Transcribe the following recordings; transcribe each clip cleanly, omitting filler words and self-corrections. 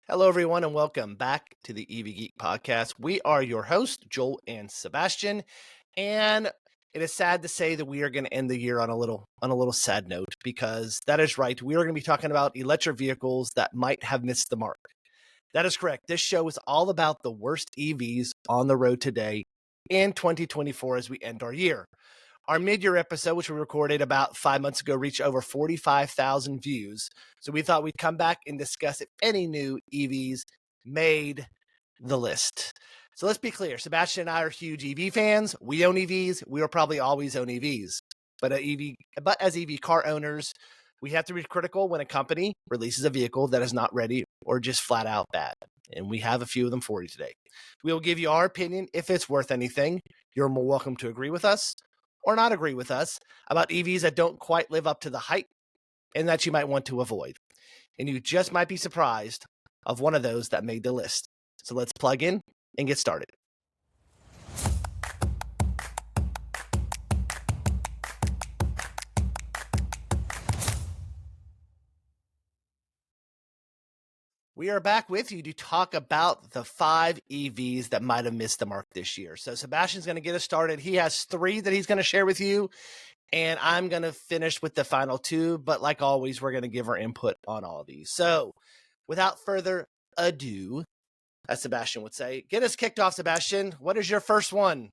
Hello, everyone, and welcome back to the Geek podcast. We are your hosts, Joel and Sebastian, and it is sad to say that we are going to end the year on a little sad note because that is right. We are going to be talking about electric vehicles that might have missed the mark. That is correct. This show is all about the worst EVs on the road today in 2024 as we end our year. Our mid-year episode, which we recorded about 5 months ago, reached over 45,000 views. So we thought we'd come back and discuss if any new EVs made the list. So let's be clear. Sebastian and I are huge EV fans. We own EVs. We will probably always own EVs. But as EV car owners, we have to be critical when a company releases a vehicle that is not ready or just flat out bad. And we have a few of them for you today. We will give you our opinion if it's worth anything. You're more welcome to agree with us or not agree with us about EVs that don't quite live up to the hype and that you might want to avoid. And you just might be surprised of one of those that made the list. So let's plug in and get started. We are back with you to talk about the 5 EVs that might have missed the mark this year. So Sebastian's going to get us started. He has 3 that he's going to share with you, and I'm going to finish with the final 2. But like always, we're going to give our input on all of these. So without further ado, as Sebastian would say, get us kicked off, Sebastian. What is your first one?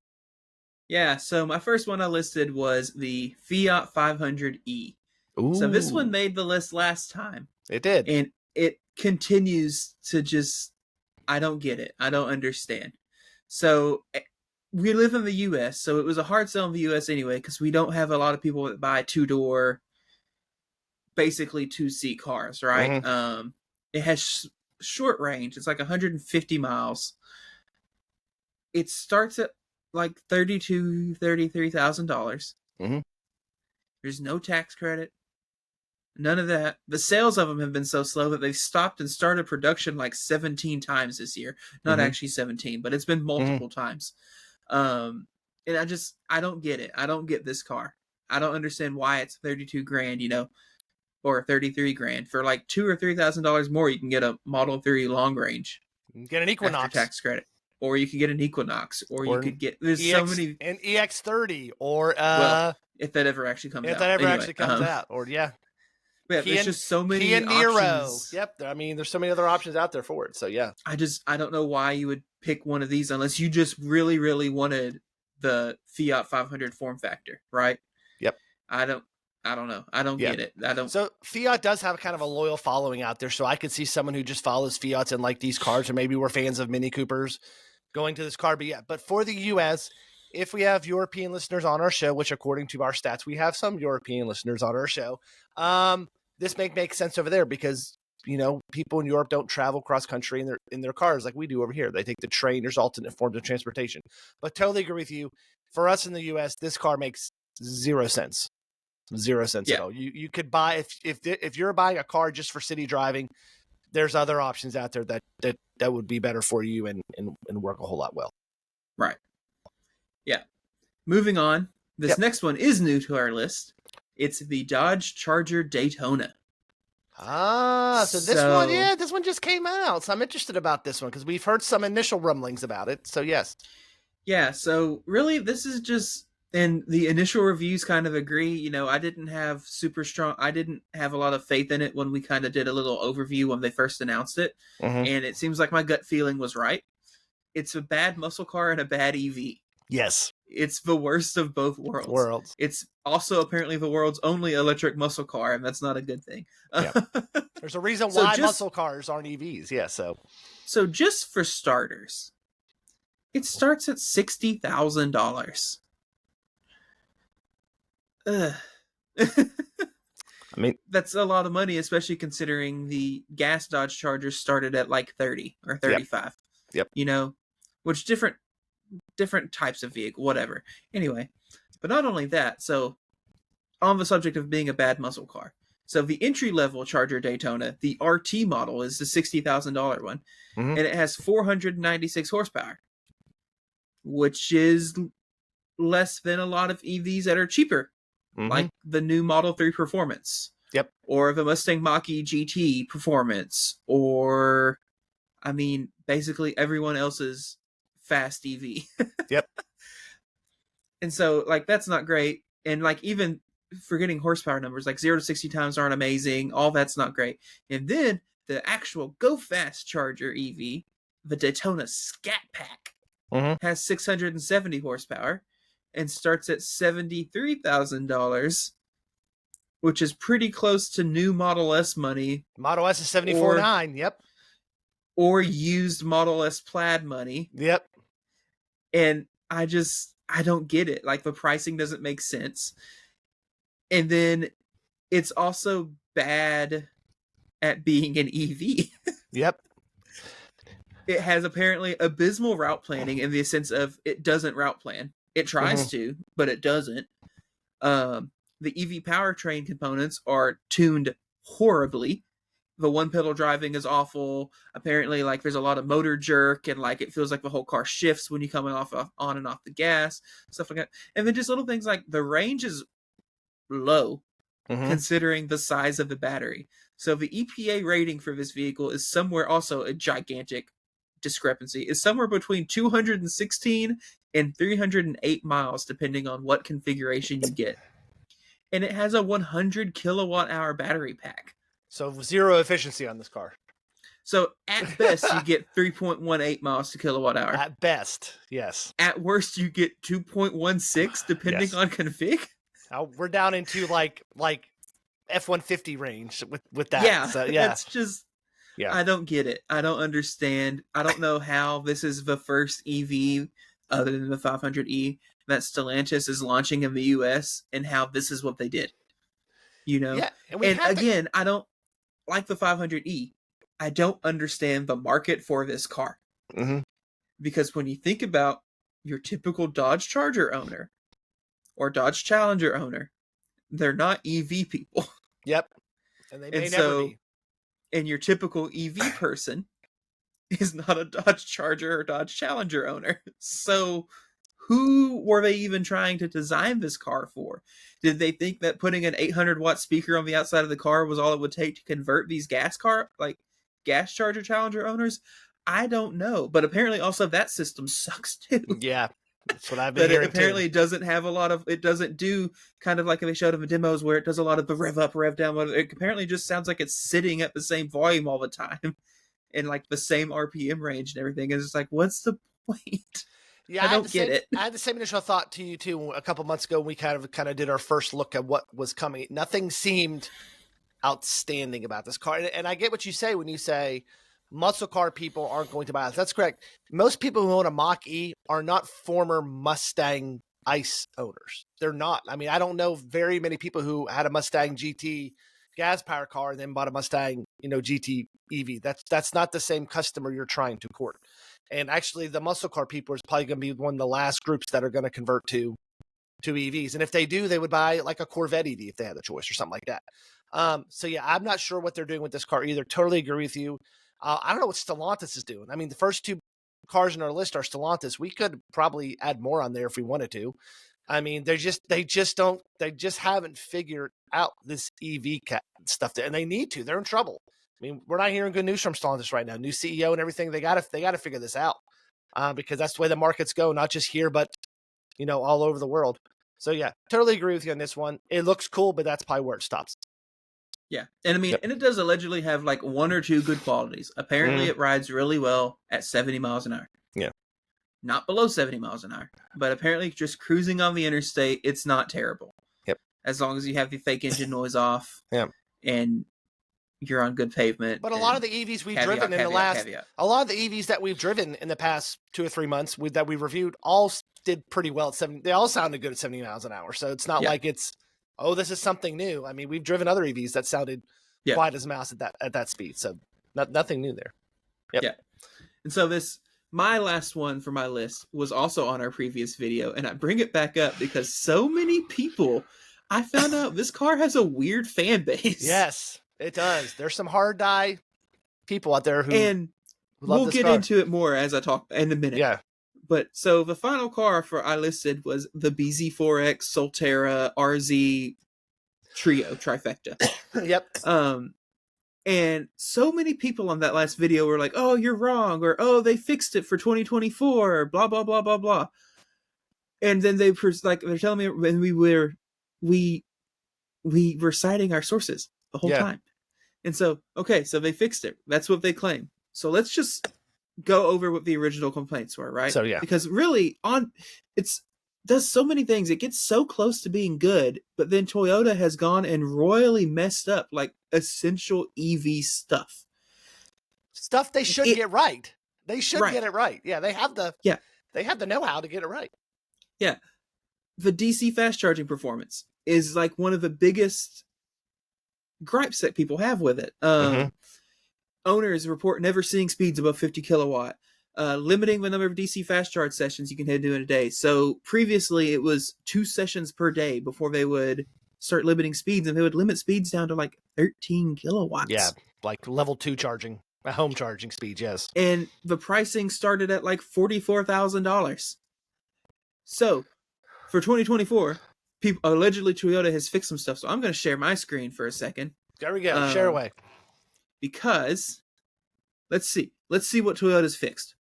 Yeah, so my first one I listed was the Fiat 500e. Ooh. So this one made the list last time. It did. And it continues to just, I don't get it. I don't understand. So we live in the U.S., so it was a hard sell in the U.S. anyway, because we don't have a lot of people that buy 2-door, basically 2-seat cars, right? Mm-hmm. It has short range. It's like 150 miles. It starts at like $33,000. Mm-hmm. There's no tax credit. None of that. The sales of them have been so slow that they've stopped and started production like 17 times this year. Not actually 17, but it's been multiple times. And I don't get it. I don't get this car. I don't understand why it's $32,000, or $33,000 for like $2,000 or $3,000 more. You can get a Model 3 long range. Get an Equinox after tax credit, or you could get an Equinox, or you could get so many an EX30, or if that ever actually comes out. If that ever actually comes out, or yeah. Yeah, there's just so many Kia Niro. options. Yep, I mean, there's so many other options out there for it. So yeah, I don't know why you would pick one of these unless you just really, really wanted the Fiat 500 form factor, right? Yep. I don't know. I don't get it. So Fiat does have kind of a loyal following out there. So I could see someone who just follows Fiats and like these cars, or maybe we're fans of Mini Coopers, going to this car. But for the U.S., if we have European listeners on our show, which according to our stats, we have some European listeners on our show, this make sense over there because, people in Europe don't travel cross country in their cars like we do over here. They take the train. There's alternate forms of transportation. But totally agree with you. For us in the U.S., this car makes 0 sense. 0 cents at all. You could buy, if you're buying a car just for city driving, there's other options out there that would be better for you and work a whole lot well. Right. Yeah. Moving on. This next one is new to our list. It's the Dodge Charger Daytona. So this one just came out. So I'm interested about this one because we've heard some initial rumblings about it. So yes. Yeah. So really, this is just, and the initial reviews kind of agree. I didn't have a lot of faith in it when we kind of did a little overview when they first announced it. Mm-hmm. And it seems like my gut feeling was right. It's a bad muscle car and a bad EV. Yes. It's the worst of both worlds. It's also apparently the world's only electric muscle car, and that's not a good thing. Yeah. There's a reason why muscle cars aren't EVs. Yeah, So just for starters, it starts at $60,000. I mean, that's a lot of money, especially considering the gas Dodge Chargers started at like 30 or 35. Yep. Which different types of vehicle, whatever. Anyway, but not only that, so on the subject of being a bad muscle car. So the entry-level Charger Daytona, the RT model, is the $60,000 one, and it has 496 horsepower, which is less than a lot of EVs that are cheaper, like the new Model 3 Performance, or the Mustang Mach-E GT Performance, or I mean, basically everyone else's fast EV. Yep. And so, like, that's not great. And, like, even forgetting horsepower numbers, like 0 to 60 times aren't amazing. All that's not great. And then the actual go fast charger EV, the Daytona Scat Pack, has 670 horsepower and starts at $73,000, which is pretty close to new Model S money. Model S is 74.9. Yep. Or used Model S Plaid money. Yep. And I don't get it. Like, the pricing doesn't make sense. And then it's also bad at being an EV. Yep. It has apparently abysmal route planning in the sense of it doesn't route plan. It tries to, but it doesn't. The EV powertrain components are tuned horribly. The one pedal driving is awful. Apparently, like, there's a lot of motor jerk, and like it feels like the whole car shifts when you come on and off the gas, stuff like that. And then just little things like the range is low considering the size of the battery. So the EPA rating for this vehicle is somewhere, also a gigantic discrepancy, is somewhere between 216 and 308 miles depending on what configuration you get. And it has a 100 kilowatt hour battery pack. So zero efficiency on this car. So at best you get 3.18 miles to kilowatt hour. At best, yes. At worst you get 2.16 depending on config. Now we're down into like F-150 range with that. Yeah, so, yeah. It's just, yeah. I don't get it. I don't understand. I don't know how this is the first EV other than the 500e that Stellantis is launching in the US, and how this is what they did. You know? Yeah, and again, I don't like the 500e. I don't understand the market for this car. Because when you think about your typical Dodge Charger owner or Dodge Challenger owner, they're not EV people. Yep. And they may never be. And your typical EV person is not a Dodge Charger or Dodge Challenger owner. So who were they even trying to design this car for? Did they think that putting an 800-watt speaker on the outside of the car was all it would take to convert these gas charger Challenger owners? I don't know. But apparently also that system sucks too. Yeah. That's what I've been hearing. It apparently doesn't have it doesn't do kind of like they showed in the demos where it does a lot of the rev up, rev down. It apparently just sounds like it's sitting at the same volume all the time and like the same RPM range and everything. And it's like, what's the point? Yeah, I don't get it. I had the same initial thought to you too. A couple months ago, we kind of did our first look at what was coming. Nothing seemed outstanding about this car. And I get what you say when you say muscle car people aren't going to buy it. That's correct. Most people who own a Mach-E are not former Mustang ICE owners. They're not. I mean, I don't know very many people who had a Mustang GT gas power car and then bought a Mustang, GT EV. That's not the same customer you're trying to court. And actually, the muscle car people is probably going to be one of the last groups that are going to convert to EVs. And if they do, they would buy like a Corvette EV if they had the choice or something like that. So yeah, I'm not sure what they're doing with this car either. Totally agree with you. I don't know what Stellantis is doing. I mean, the first two cars on our list are Stellantis. We could probably add more on there if we wanted to. I mean, they just haven't figured out this EV stuff, and they need to. They're in trouble. I mean, we're not hearing good news from Stellantis right now. New CEO and everything. They got to figure this out because that's the way the markets go, not just here, but all over the world. So yeah, totally agree with you on this one. It looks cool, but that's probably where it stops. Yeah. And I mean, and it does allegedly have like one or two good qualities. Apparently it rides really well at 70 miles an hour. Yeah. Not below 70 miles an hour, but apparently just cruising on the interstate, it's not terrible. Yep. As long as you have the fake engine noise off. Yeah. And you're on good pavement. But a lot of the EVs we've driven in the last, a lot of the EVs that we've driven in the past 2 or 3 months that we reviewed all did pretty well at 70. They all sounded good at 70 miles an hour. So it's not like it's, this is something new. I mean, we've driven other EVs that sounded quiet as a mouse at that speed. So nothing new there. Yep. Yeah. And so my last one for my list was also on our previous video. And I bring it back up because so many people, I found out this car has a weird fan base. Yes, it does. There's some hard die people out there who we'll get into it more as I talk in a minute. Yeah. But so the final car I listed was the BZ4X Solterra RZ trio trifecta. Yep. And so many people on that last video were like, "Oh, you're wrong," or "Oh, they fixed it for 2024," or blah blah blah blah blah. And then they're telling me when we were citing our sources the whole time. And so, okay, so they fixed it. That's what they claim. So let's just go over what the original complaints were, right? So, yeah. Because really, it's does so many things. It gets so close to being good, but then Toyota has gone and royally messed up like essential EV stuff. Stuff they should get right. They should get it right. Yeah, they have the know-how to get it right. Yeah. The DC fast charging performance is like one of the biggest gripes that people have with it. Owners report never seeing speeds above 50 kilowatt, limiting the number of DC fast charge sessions you can head to in a day. So previously it was 2 sessions per day before they would start limiting speeds, and they would limit speeds down to like 13 kilowatts. Yeah, like level 2 charging, home charging speeds, yes. And the pricing started at like $44,000. So for 2024, allegedly Toyota has fixed some stuff. So I'm going to share my screen for a second. There we go. Share away. Because let's see what Toyota's fixed.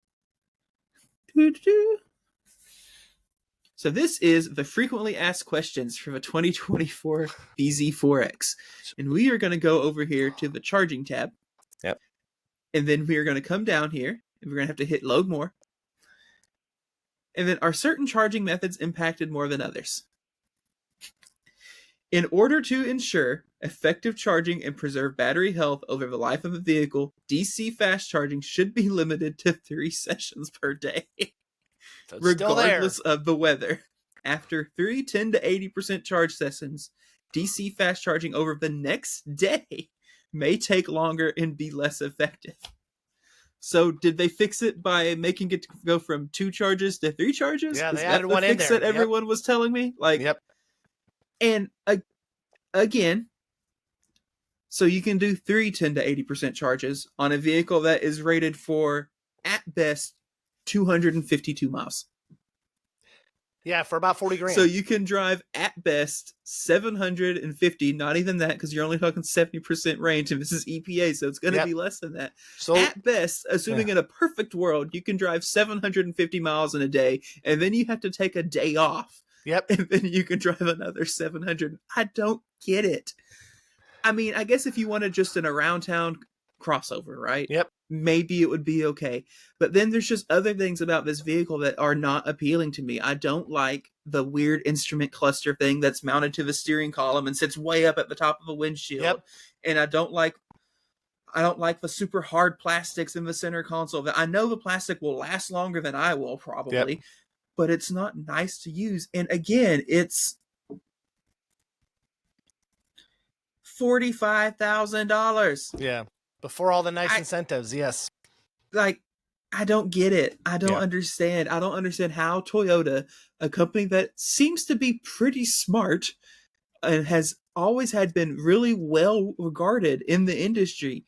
So this is the frequently asked questions for the 2024 BZ4X. And we are going to go over here to the charging tab. Yep. And then we are going to come down here and we're going to have to hit load more. And then, are certain charging methods impacted more than others? In order to ensure effective charging and preserve battery health over the life of a vehicle, DC fast charging should be limited to 3 sessions per day, regardless of the weather. After 3 10 to 80% charge sessions, DC fast charging over the next day may take longer and be less effective. So did they fix it by making it go from 2 charges to 3 charges? Yeah, they added one in there. That everyone was telling me? Like, yep. And again, so you can do 3 10 to 80% charges on a vehicle that is rated for, at best, 252 miles. Yeah, for about 40 grand. So you can drive, at best, 750, not even that, because you're only talking 70% range, and this is EPA, so it's going to be less than that. So, at best, assuming in a perfect world, you can drive 750 miles in a day, and then you have to take a day off. Yep. And then you can drive another 700. I don't get it. I mean, I guess if you wanted just an around town crossover, right? Yep. Maybe it would be okay. But then there's just other things about this vehicle that are not appealing to me. I don't like the weird instrument cluster thing that's mounted to the steering column and sits way up at the top of the windshield. Yep. And I don't like the super hard plastics in the center console. I know the plastic will last longer than I will probably. Yep. But it's not nice to use. And again, it's $45,000. Yeah. Before all the nice incentives, yes. Like, I don't get it. I don't understand. I don't understand how Toyota, a company that seems to be pretty smart and has always been really well regarded in the industry,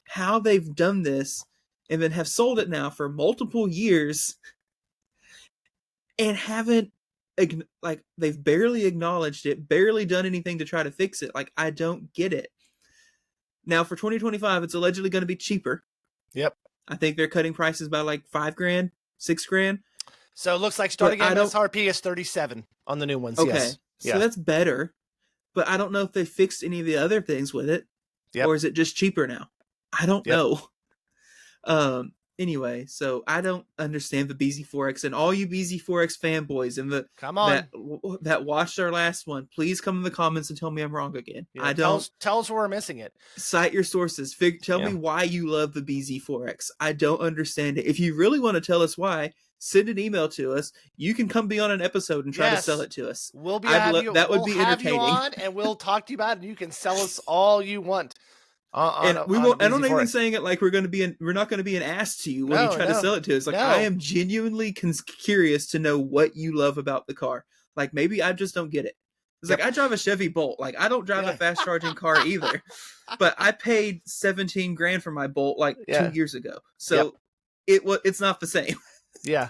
how they've done this and then have sold it now for multiple years and haven't, like, they've barely acknowledged it, barely done anything to try to fix it. Like, I don't get it. Now, for 2025, it's allegedly going to be cheaper. Yep. I think they're cutting prices by like $5,000, $6,000. So it looks like starting MSRP is 37 on the new ones. Okay. Yes. So that's better. But I don't know if they fixed any of the other things with it. Yep. Or is it just cheaper now? I don't know. Anyway, so I don't understand the BZ4X, and all you BZ4X fanboys and that watched our last one, please come in the comments and tell me I'm wrong again. Yeah, I don't tell us where we're missing it. Cite your sources. Tell me why you love the BZ4X. I don't understand it. If you really want to tell us why, send an email to us. You can come be on an episode and try to sell it to us. We'll be that would be entertaining. You on, and we'll talk to you about it, and you can sell us all you want. And we won't. I don't even saying it like we're not going to be an ass to you when you try to sell it to us. Like, I am genuinely curious to know what you love about the car. Like, maybe I just don't get it. It's like, I drive a Chevy Bolt. Like, I don't drive a fast charging car either. But I paid $17,000 for my Bolt like 2 years ago. So it's not the same. Yeah.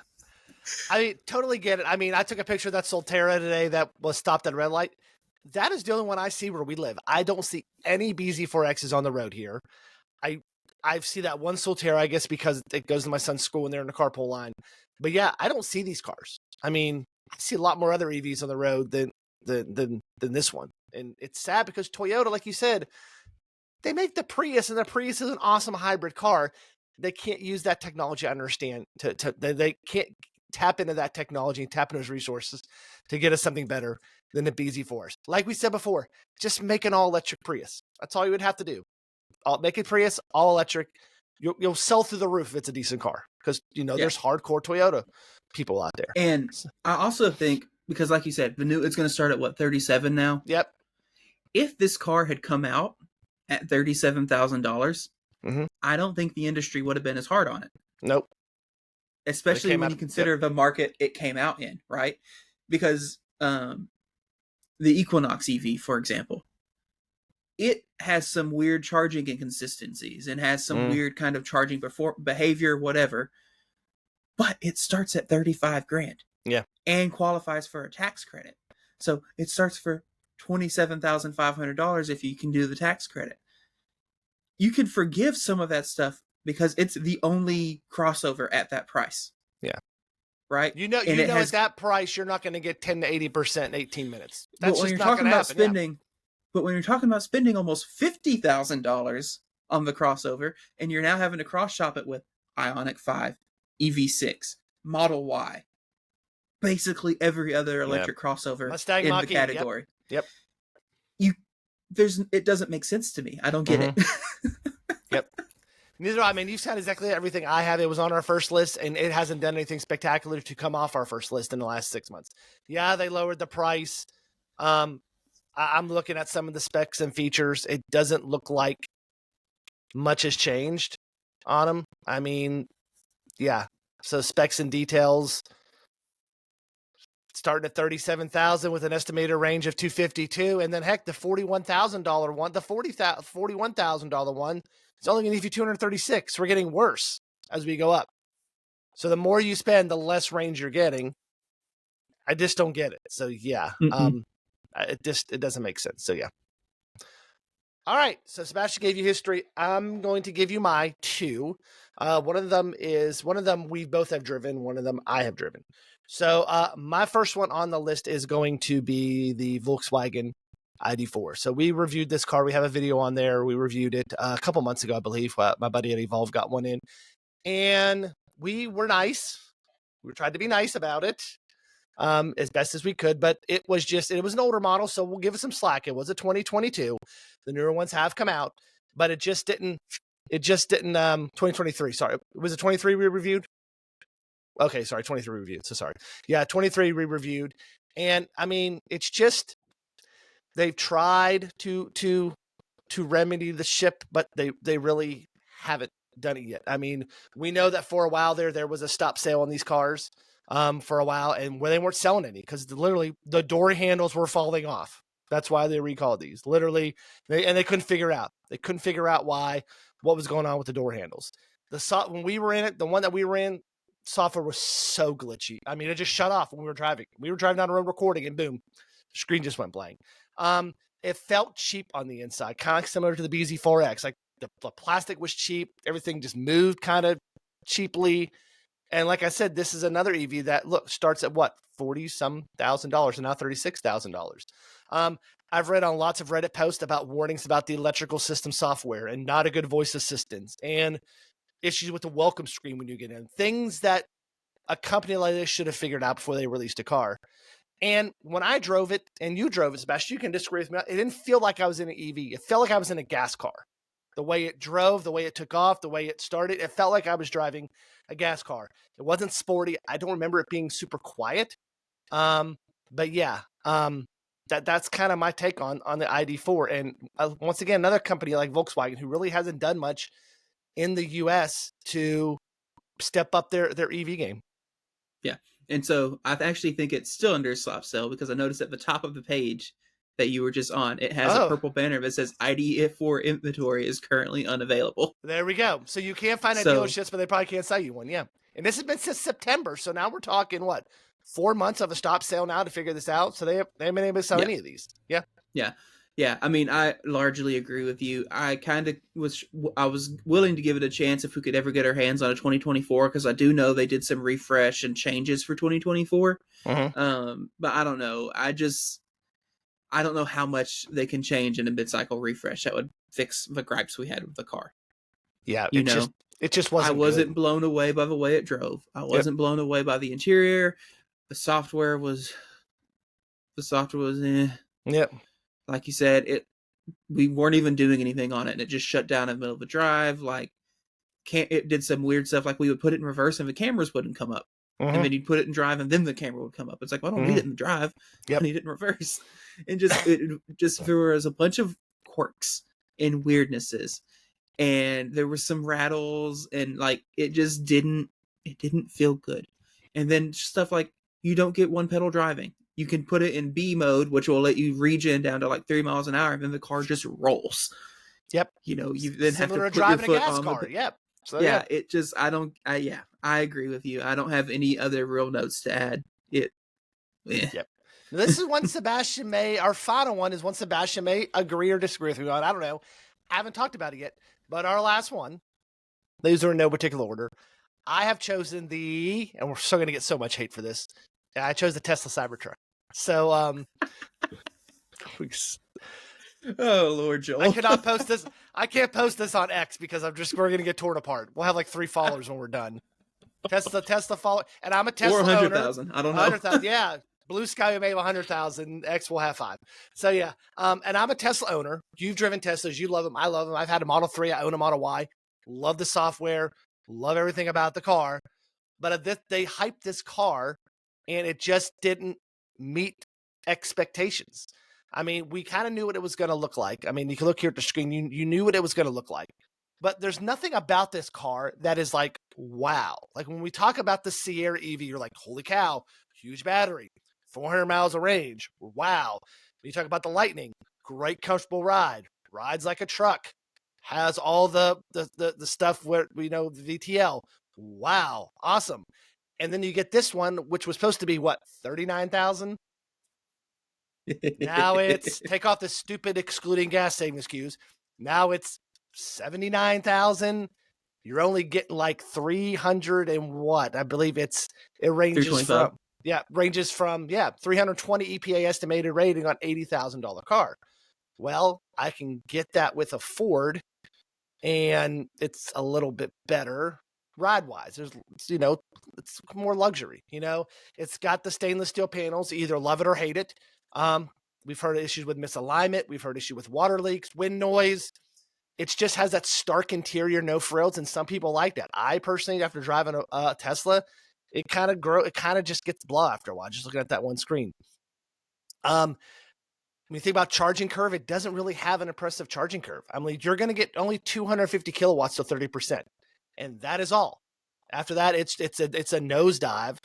I totally get it. I mean, I took a picture of that Solterra today that was stopped at a red light. That is the only one I see where we live. I don't see any BZ4Xs on the road here. I see that one Solterra, I guess, because it goes to my son's school and they're in the carpool line. But yeah, I don't see these cars. I mean, I see a lot more other EVs on the road than this one. And it's sad because Toyota, like you said, they make the Prius, and the Prius is an awesome hybrid car. They can't use that technology, I understand. They can't tap into that technology and tap into those resources to get us something better than the BZ4s. Like we said before, just make an all-electric Prius. That's all you would have to do. Make it Prius, all electric. You'll sell through the roof if it's a decent car, because there's hardcore Toyota people out there. And I also think, because like you said, it's going to start at what, 37 now? Yep. If this car had come out at $37,000, I don't think the industry would have been as hard on it. Nope. Especially when you consider the market it came out in, right? Because the Equinox EV, for example, it has some weird charging inconsistencies and has some weird kind of charging behavior, whatever. But it starts at $35,000. Yeah. And qualifies for a tax credit. So it starts for $27,500 if you can do the tax credit. You can forgive some of that stuff because it's the only crossover at that price. Yeah. Right? At that price, you're not going to get 10 to 80% in 18 minutes. That's just not going to happen. But when you're talking about spending almost $50,000 on the crossover, and you're now having to cross shop it with Ioniq 5, EV6, Model Y, basically every other electric crossover Mustang in Mach-E, the category. Yep. It doesn't make sense to me. I don't get it. Yep. Neither do I. I mean, you've said exactly everything I have. It was on our first list, and it hasn't done anything spectacular to come off our first list in the last 6 months. Yeah, they lowered the price. I'm looking at some of the specs and features. It doesn't look like much has changed on them. I mean, yeah. So specs and details starting at $37,000 with an estimated range of $252, and then heck, the $41,000 one, the $41,000 one, it's only going to give you $236. We're getting worse as we go up. So the more you spend, the less range you're getting. I just don't get it. So yeah. It doesn't make sense. So yeah. All right. So Sebastian gave you history. I'm going to give you my two. One of them we both have driven. One of them I have driven. So my first one on the list is going to be the Volkswagen ID.4. So we reviewed this car. We have a video on there. We reviewed it a couple months ago, I believe. My buddy at Evolve got one in, and we were nice. We tried to be nice about it. As best as we could, but it was an older model, so we'll give it some slack. It was a 2022. The newer ones have come out, but it just didn't 2023. Sorry. Was it 23 we reviewed? Okay, sorry, 23 reviewed. So sorry. Yeah, 23 we reviewed. And I mean, it's just they've tried to remedy the ship, but they really haven't done it yet. I mean, we know that for a while there was a stop sale on these cars. For a while, and where they weren't selling any because literally the door handles were falling off. That's why they recalled these. Literally, they couldn't figure out. They couldn't figure out what was going on with the door handles. When we were in it, the one that we were in, software was so glitchy. I mean, it just shut off when we were driving. We were driving down the road recording, and boom, the screen just went blank. It felt cheap on the inside, kind of similar to the BZ4X. Like the plastic was cheap. Everything just moved kind of cheaply. And like I said, this is another EV that starts at what, $40-some thousand, and now $36,000. I've read on lots of Reddit posts about warnings about the electrical system software and not a good voice assistance and issues with the welcome screen when you get in. Things that a company like this should have figured out before they released a car. And when I drove it, and you drove it, Sebastian, you can disagree with me. It didn't feel like I was in an EV. It felt like I was in a gas car. The way it drove, the way it took off, the way it started, it felt like I was driving a gas car. It wasn't sporty. I don't remember it being super quiet. But yeah, that's kind of my take on the ID.4. And once again, another company like Volkswagen who really hasn't done much in the US to step up their EV game. Yeah. And so I actually think it's still under a slop sale because I noticed at the top of the page that you were just on, it has a purple banner that says ID.4 inventory is currently unavailable. There we go. So you can't find it at dealerships, but they probably can't sell you one. Yeah. And this has been since September. So now we're talking, 4 months of a stop sale now to figure this out. So they haven't been able to sell any of these. Yeah. Yeah. Yeah, I mean, I largely agree with you. I was willing to give it a chance if we could ever get our hands on a 2024, because I do know they did some refresh and changes for 2024. Mm-hmm. But I don't know. I don't know how much they can change in a mid-cycle refresh that would fix the gripes we had with the car. Yeah, You know, it just I wasn't wasn't good. blown away by the way it drove. I Yep. wasn't blown away by the interior. The software was Yep. like you said, we weren't even doing anything on it, and it just shut down in the middle of the drive. Like, it did some weird stuff, like we would put it in reverse and the cameras wouldn't come up, and Mm-hmm. then you'd put it in drive and then the camera would come up. It's like, well, I don't need it in the drive. Yep. I need it in reverse. And just there was a bunch of quirks and weirdnesses, and there were some rattles, and like it didn't feel good. And then stuff like, you don't get one pedal driving. You can put it in B mode, which will let you regen down to like 3 miles an hour, and then the car just rolls. Yep. You know, you then have to Similar put to your driving a foot gas on car. the. Yep. So Yeah, it just, I agree with you. I don't have any other real notes to add. Yep. This is one Sebastian may, our final one is one Sebastian may agree or disagree with me on. I don't know. I haven't talked about it yet. But our last one, these are in no particular order. I have chosen and we're still going to get so much hate for this. I chose the Tesla Cybertruck. So, Oh, Lord, Joel. I cannot post this. I can't post this on X because we're going to get torn apart. We'll have like 3 followers when we're done. Tesla follower. And I'm a Tesla or owner. 100,000. I don't know. 100,000. Yeah. Blue Sky may have 100,000. X will have 5. So yeah. And I'm a Tesla owner. You've driven Teslas. You love them. I love them. I've had a Model 3. I own a Model Y. Love the software. Love everything about the car. But they hyped this car and it just didn't meet expectations. I mean, we kind of knew what it was going to look like. I mean, you can look here at the screen. You knew what it was going to look like. But there's nothing about this car that is like, wow. Like when we talk about the Sierra EV, you're like, holy cow, huge battery, 400 miles of range. Wow. When you talk about the Lightning, great, comfortable ride, rides like a truck, has all the stuff where we know the VTL. Wow, awesome. And then you get this one, which was supposed to be what, 39,000? Now it's, take off the stupid excluding gas savings cues. Now it's 79,000. You're only getting like 300 and what? I believe it ranges from 320 EPA estimated rating on $80,000 car. Well, I can get that with a Ford, and it's a little bit better ride wise. There's, it's more luxury. It's got the stainless steel panels. You either love it or hate it. We've heard issues with misalignment. We've heard issue with water leaks, wind noise. It just has that stark interior, no frills, and some people like that. I personally, after driving a Tesla, it kind of just gets blah after a while, just looking at that one screen. When you think about charging curve, it doesn't really have an impressive charging curve. I mean, you're going to get only 250 kilowatts to 30%, and that is all. After that, it's a nosedive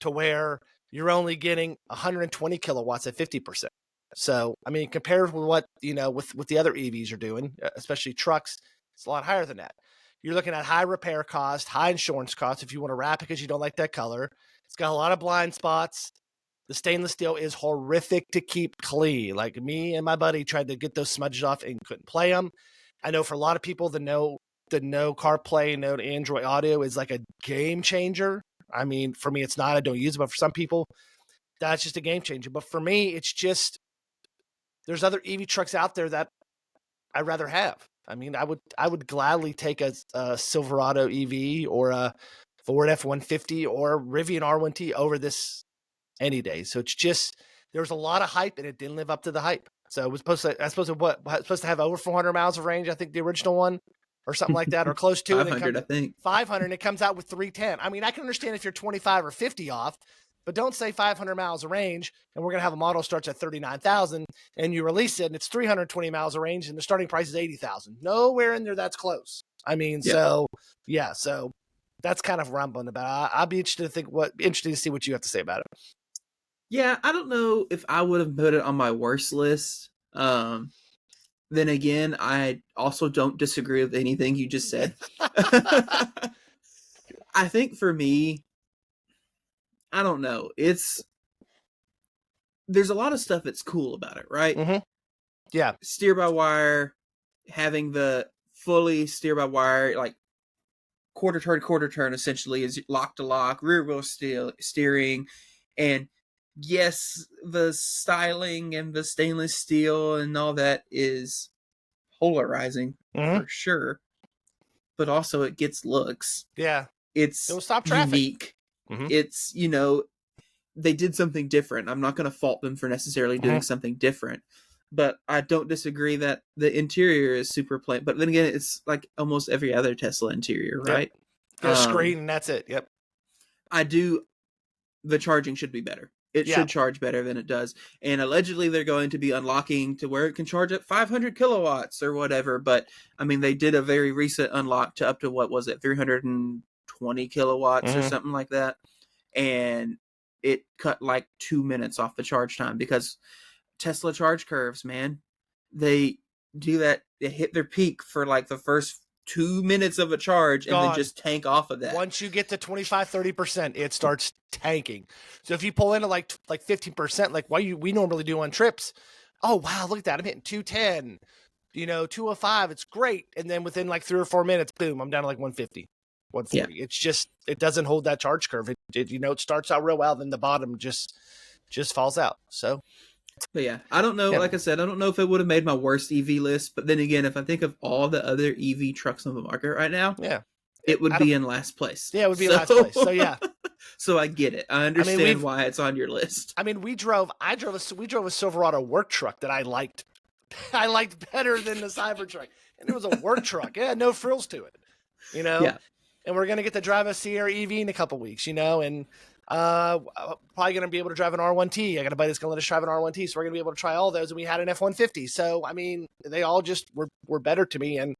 to where you're only getting 120 kilowatts at 50%. So, I mean, compared with what, with the other EVs are doing, especially trucks, it's a lot higher than that. You're looking at high repair cost, high insurance cost if you want to wrap it because you don't like that color. It's got a lot of blind spots. The stainless steel is horrific to keep clean. Like me and my buddy tried to get those smudges off and couldn't play them. I know for a lot of people, the no CarPlay, no Android Auto is like a game changer. I mean, for me, it's not. I don't use it, but for some people, that's just a game changer. But for me, it's just, there's other EV trucks out there that I'd rather have. I mean, I would gladly take a Silverado EV or a Ford F-150 or a Rivian R1T over this any day. So it's just, there was a lot of hype and it didn't live up to the hype. So it was supposed to have over 400 miles of range, I think the original one, or something like that, or close to 500, I think. 500, and it comes out with 310. I mean, I can understand if you're 25 or 50 off, but don't say 500 miles of range and we're going to have a model starts at 39,000 and you release it and it's 320 miles of range and the starting price is 80,000. Nowhere in there that's close. I mean, so that's kind of where I'm bummed about. I'll be interested to see what you have to say about it. Yeah, I don't know if I would have put it on my worst list. Then again, I also don't disagree with anything you just said. I think for me, I don't know. There's a lot of stuff that's cool about it, right? Mm-hmm. Yeah. steer-by-wire, having the fully steer-by-wire, like quarter turn, essentially, is lock to lock, rear wheel steering, and yes, the styling and the stainless steel and all that is polarizing for sure, but also it gets looks. Yeah. It's It'll stop traffic. unique. It's, they did something different. I'm not going to fault them for necessarily doing something different, but I don't disagree that the interior is super plain. But then again, it's like almost every other Tesla interior, right? Yep. Get a screen and that's it. Yep. The charging should be better. It should charge better than it does. And allegedly they're going to be unlocking to where it can charge at 500 kilowatts or whatever. But I mean, they did a very recent unlock to up to, what was it, 320 kilowatts or something like that. And it cut like 2 minutes off the charge time, because Tesla charge curves, man, they do that. They hit their peak for like the first 2 minutes of a charge and then just tank off of that. Once you get to 25-30%, it starts tanking. So if you pull in at like 15%, like we normally do on trips, oh wow, look at that, I'm hitting 210, 205, it's great. And then within like 3 or 4 minutes, boom, I'm down to like 150, 140. Yeah. It's just, it doesn't hold that charge curve. It starts out real well, then the bottom just falls out. So but yeah, I don't know. Like I said, I don't know if it would have made my worst EV list. But then again, if I think of all the other EV trucks on the market right now, it would be in last place. Yeah, it would be in last place. So yeah, so I get it. I understand why it's on your list. I mean, we drove a Silverado work truck that I liked. I liked better than the Cybertruck, and it was a work truck. It had no frills to it, Yeah. And we're gonna get to drive a Sierra EV in a couple weeks, and. Probably going to be able to drive an R1T. I got a buddy that's going to let us drive an R1T, so we're going to be able to try all those. And we had an F-150. So, I mean, they all just were better to me. And,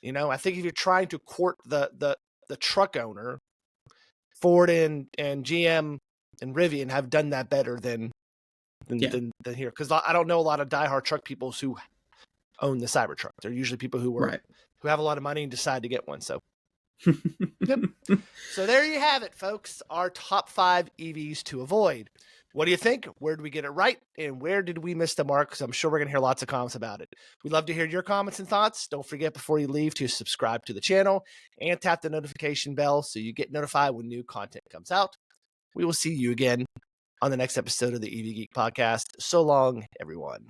I think if you're trying to court the truck owner, Ford and GM and Rivian have done that better than here. Because I don't know a lot of diehard truck people who own the Cybertruck. They're usually people who have a lot of money and decide to get one. So. Yep. So there you have it, folks. Our top 5 EVs to avoid. What do you think? Where did we get it right? And where did we miss the mark? Because I'm sure we're going to hear lots of comments about it. We'd love to hear your comments and thoughts. Don't forget before you leave to subscribe to the channel and tap the notification bell so you get notified when new content comes out. We will see you again on the next episode of the EV Geek podcast. So long, everyone.